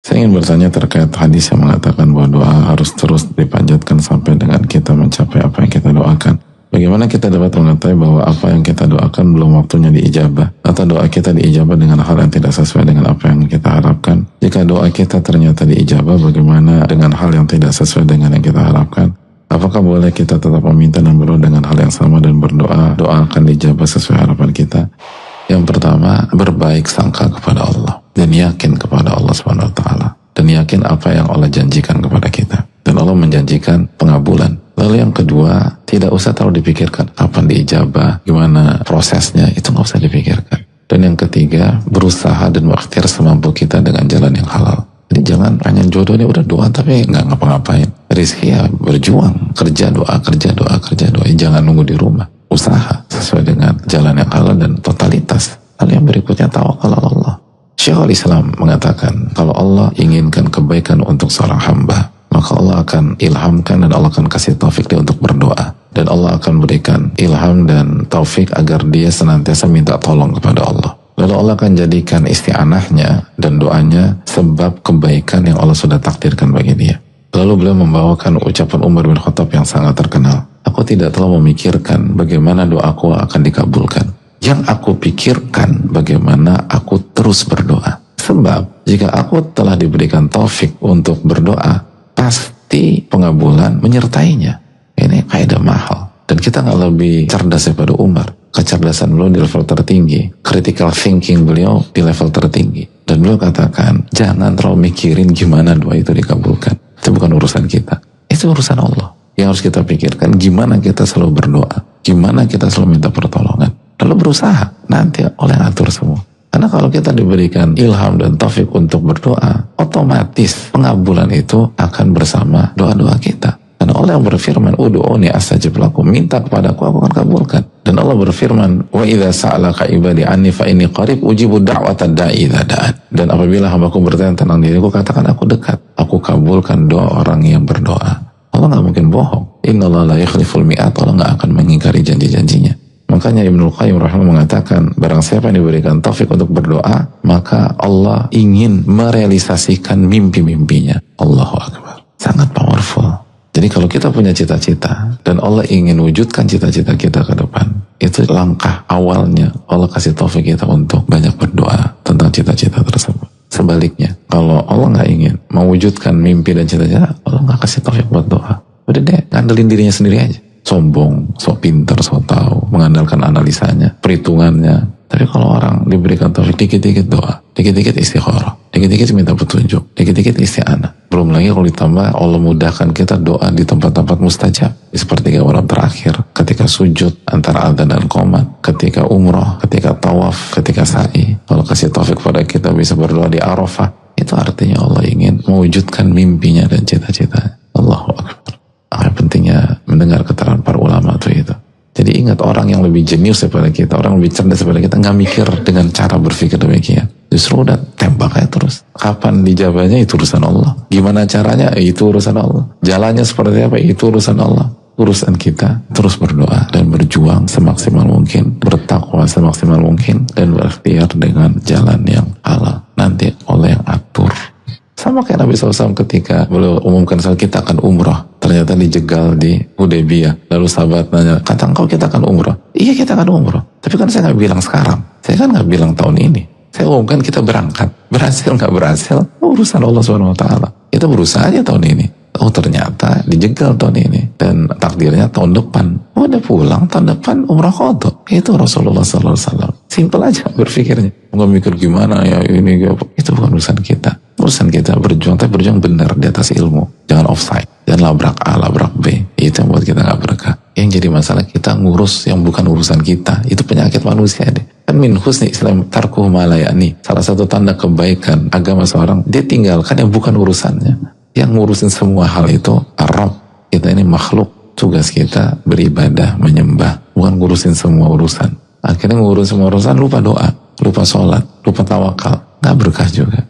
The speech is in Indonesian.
Saya ingin bertanya terkait hadis yang mengatakan bahwa doa harus terus dipanjatkan sampai dengan kita mencapai apa yang kita doakan. Bagaimana kita dapat mengetahui bahwa apa yang kita doakan belum waktunya diijabah, atau doa kita diijabah dengan hal yang tidak sesuai dengan apa yang kita harapkan? Jika doa kita ternyata diijabah, bagaimana dengan hal yang tidak sesuai dengan yang kita harapkan? Apakah boleh kita tetap meminta dan berdoa dengan hal yang sama dan berdoa akan dijabah sesuai harapan kita? Yang pertama, berbaik sangka kepada Allah dan yakin kepada Allah Subhanahu wa taala, dan yakin apa yang Allah janjikan kepada kita, dan Allah menjanjikan pengabulan. Lalu yang kedua, tidak usah terlalu dipikirkan kapan diijabah, gimana prosesnya, itu nggak usah dipikirkan. Dan yang ketiga, berusaha dan berikhtiar semampu kita dengan jalan yang halal. Jadi jangan pengen jodoh ini udah doa tapi nggak ngapa-ngapain. Rizki ya berjuang, kerja doa. Jangan nunggu di rumah. Usaha sesuai dengan jalan yang halal dan totalitas. Lalu yang berikutnya, tawakal Allah. Syekhul Islam mengatakan, kalau Allah inginkan kebaikan untuk seorang hamba, maka Allah akan ilhamkan dan Allah akan kasih taufik dia untuk berdoa. Dan Allah akan berikan ilham dan taufik agar dia senantiasa minta tolong kepada Allah. Lalu Allah akan jadikan isti'anahnya dan doanya sebab kebaikan yang Allah sudah takdirkan bagi dia. Lalu beliau membawakan ucapan Umar bin Khattab yang sangat terkenal. Aku tidak terlalu memikirkan bagaimana doaku akan dikabulkan. Yang aku pikirkan bagaimana aku terus berdoa. Sebab jika aku telah diberikan taufik untuk berdoa, pasti pengabulan menyertainya. Ini kaidah mahal. Dan kita nggak lebih cerdas daripada Umar. Kecerdasan beliau di level tertinggi. Critical thinking beliau di level tertinggi. Dan beliau katakan, jangan terlalu mikirin gimana doa itu dikabulkan. Itu bukan urusan kita. Itu urusan Allah. Yang harus kita pikirkan, gimana kita selalu berdoa. Gimana kita selalu minta pertolongan. Lalu berusaha. Nanti Allah yang atur semua. Karena kalau kita diberikan ilham dan taufik untuk berdoa, otomatis pengabulan itu akan bersama doa-doa kita. Karena Allah yang berfirman, ud'uni astajib lakum, minta kepadaku aku akan kabulkan. Dan Allah berfirman, wa idza sa'alaka ibadi anni fa inni qarib ujibu da'watad da'i idza da'an. Dan apabila hambaku bertanya tentang diriku, katakan aku dekat. Aku kabulkan doa orang yang berdoa. Allah nggak mungkin bohong. Innallaha la yukhliful mi'at. Allah nggak akan mengingkari janji-janjinya. Makanya Ibnu Qayyim rahimahullah mengatakan, barang siapa yang diberikan taufik untuk berdoa, maka Allah ingin merealisasikan mimpi-mimpinya. Allahu Akbar. Sangat powerful. Jadi kalau kita punya cita-cita dan Allah ingin wujudkan cita-cita kita ke depan, itu langkah awalnya Allah kasih taufik kita untuk banyak berdoa tentang cita-cita tersebut. Sebaliknya, kalau Allah nggak ingin mewujudkan mimpi dan cita-cita, Allah nggak kasih taufik buat doa. Udah deh, ngandelin dirinya sendiri aja. Sombong, sok pinter, sok tahu, mengandalkan analisanya, perhitungannya. Tapi kalau orang diberikan taufik, dikit-dikit doa, dikit-dikit istikharah, dikit-dikit minta petunjuk, dikit-dikit isti'anah. Belum lagi kalau ditambah Allah mudahkan kita doa di tempat-tempat mustajab. Di sepertiga malam terakhir, ketika sujud antara adzan dan qomat, ketika umrah, ketika tawaf, ketika sa'i. Kalau kasih taufik pada kita bisa berdoa di Arafah, itu artinya Allah ingin mewujudkan mimpinya dan cita-citanya. Allahu Akbar. Apa pentingnya mendengar keterangan para ulama itu. Jadi ingat, orang yang lebih jenius daripada kita, orang yang lebih cerdas daripada kita, nggak mikir dengan cara berpikir demikian. Justru udah tembak aja terus. Kapan dijabahnya itu urusan Allah. Gimana caranya itu urusan Allah. Jalannya seperti apa itu urusan Allah. Urusan kita terus berdoa dan berjuang semaksimal mungkin, bertakwa semaksimal mungkin, dan berikhtiar dengan jalan yang halal. Nanti Allah yang atur. Sama kayak Nabi SAW ketika beliau umumkan kita akan umrah. Ternyata dijegal di Hudaybiyah. Lalu sahabat nanya, kata engkau kita akan umrah? Iya kita akan umrah. Tapi kan saya gak bilang sekarang. Saya kan gak bilang tahun ini. Saya umumkan kita berangkat. Berhasil gak berhasil, urusan Allah SWT. Kita berusaha aja tahun ini. Oh ternyata dijegal tahun ini. Dan takdirnya tahun depan. Oh udah pulang tahun depan umrah qadha. Itu Rasulullah SAW. Simpel aja berpikirnya. Nggak mikir gimana ya ini. Itu bukan urusan kita. Urusan kita berjuang, tapi berjuang benar di atas ilmu. Jangan offside. Jangan labrak A, labrak B. Itu yang buat kita gak berkah. Yang jadi masalah kita ngurus yang bukan urusan kita. Itu penyakit manusia deh. Kan min husni Islam tarkuhu ma la ya'ni. Salah satu tanda kebaikan agama seorang, dia tinggalkan yang bukan urusannya. Yang ngurusin semua hal itu Arab. Kita ini makhluk. Tugas kita beribadah, menyembah. Bukan ngurusin semua urusan. Akhirnya ngurus semua urusan, lupa doa, lupa sholat, lupa tawakal. Gak berkah juga.